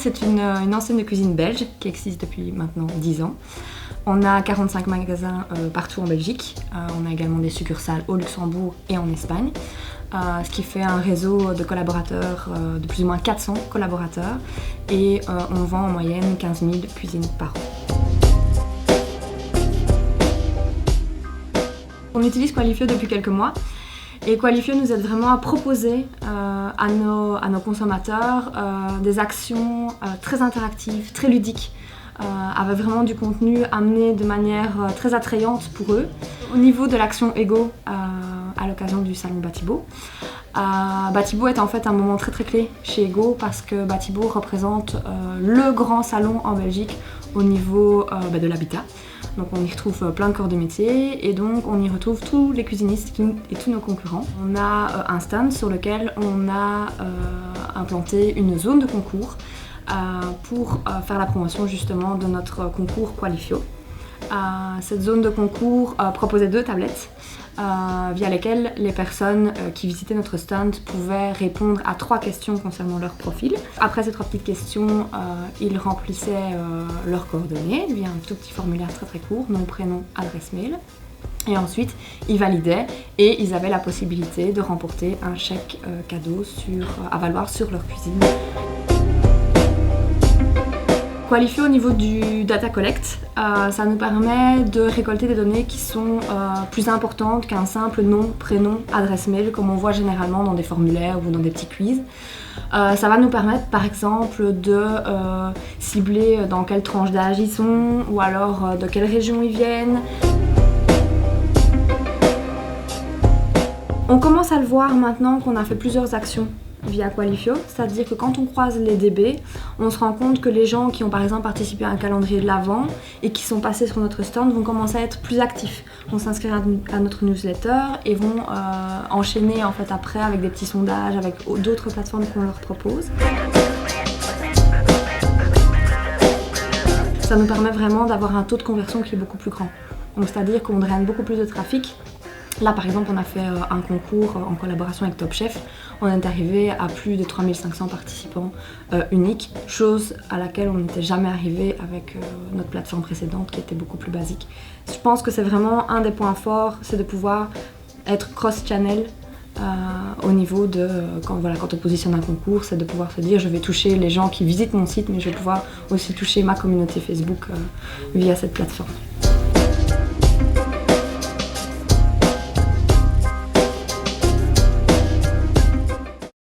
c'est une enseigne de cuisine belge qui existe depuis maintenant 10 ans. On a 45 magasins partout en Belgique. On a également des succursales au Luxembourg et en Espagne. Ce qui fait un réseau de collaborateurs, de plus ou moins 400 collaborateurs. Et on vend en moyenne 15 000 cuisines par an. On utilise Qualifio depuis quelques mois. Et Qualifio nous aide vraiment à proposer à nos consommateurs des actions très interactives, très ludiques, avec vraiment du contenu amené de manière très attrayante pour eux. Au niveau de l'action Ego, à l'occasion du salon Batibo, Batibo est en fait un moment très très clé chez Ego parce que Batibo représente le grand salon en Belgique au niveau de l'habitat. Donc on y retrouve plein de corps de métier et donc on y retrouve tous les cuisinistes et tous nos concurrents. On a un stand sur lequel on a implanté une zone de concours pour faire la promotion justement de notre concours Qualifio. Cette zone de concours proposait 2 tablettes via lesquelles les personnes qui visitaient notre stand pouvaient répondre à 3 questions concernant leur profil. Après ces 3 petites questions, ils remplissaient leurs coordonnées via un tout petit formulaire très très court, nom, prénom, adresse mail. Et ensuite, ils validaient et ils avaient la possibilité de remporter un chèque cadeau à valoir sur leur cuisine. Qualifio au niveau du data collect, ça nous permet de récolter des données qui sont plus importantes qu'un simple nom, prénom, adresse mail comme on voit généralement dans des formulaires ou dans des petits quiz. Ça va nous permettre par exemple de cibler dans quelle tranche d'âge ils sont ou alors de quelle région ils viennent. On commence à le voir maintenant qu'on a fait plusieurs actions via Qualifio, c'est-à-dire que quand on croise les DB, on se rend compte que les gens qui ont par exemple participé à un calendrier de l'Avent et qui sont passés sur notre stand vont commencer à être plus actifs, vont s'inscrire à notre newsletter et vont enchaîner en fait après avec des petits sondages, avec d'autres plateformes qu'on leur propose. Ça nous permet vraiment d'avoir un taux de conversion qui est beaucoup plus grand, donc c'est-à-dire qu'on draine beaucoup plus de trafic. Là par exemple on a fait un concours en collaboration avec Top Chef, on est arrivé à plus de 3500 participants uniques, chose à laquelle on n'était jamais arrivé avec notre plateforme précédente qui était beaucoup plus basique. Je pense que c'est vraiment un des points forts, c'est de pouvoir être cross-channel au niveau de quand on positionne un concours, c'est de pouvoir se dire je vais toucher les gens qui visitent mon site mais je vais pouvoir aussi toucher ma communauté Facebook via cette plateforme.